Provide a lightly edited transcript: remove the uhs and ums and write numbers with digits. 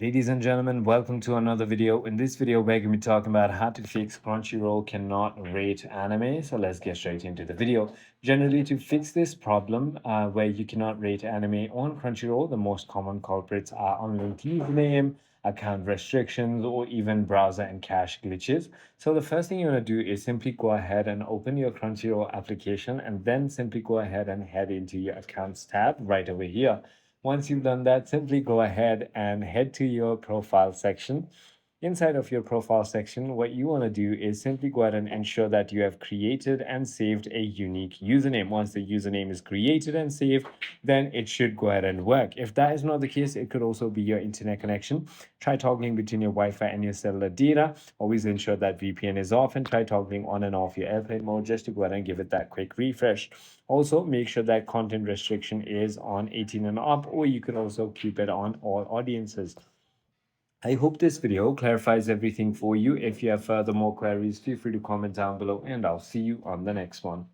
Ladies and gentlemen, welcome to another video. In this video, we're going to be talking about how to fix Crunchyroll cannot rate anime. So let's get straight into the video. Generally, to fix this problem where you cannot rate anime on Crunchyroll, the most common culprits are unlinked username, account restrictions, or even browser and cache glitches. So the first thing you want to do is simply go ahead and open your Crunchyroll application and then simply go ahead and head into your accounts tab right over here. Once you've done that, simply go ahead and head to your profile section. Inside of your profile section, what you want to do is simply go ahead and ensure that you have created and saved a unique username. Once the username is created and saved, then it should go ahead and work. If that is not the case, it could also be your internet connection. Try toggling between your Wi-Fi and your cellular data. Always ensure that VPN is off and try toggling on and off your airplane mode just to go ahead and give it that quick refresh. Also, make sure that content restriction is on 18 and up, or you can also keep it on all audiences. I hope this video clarifies everything for you. If you have further more queries, feel free to comment down below and I'll see you on the next one.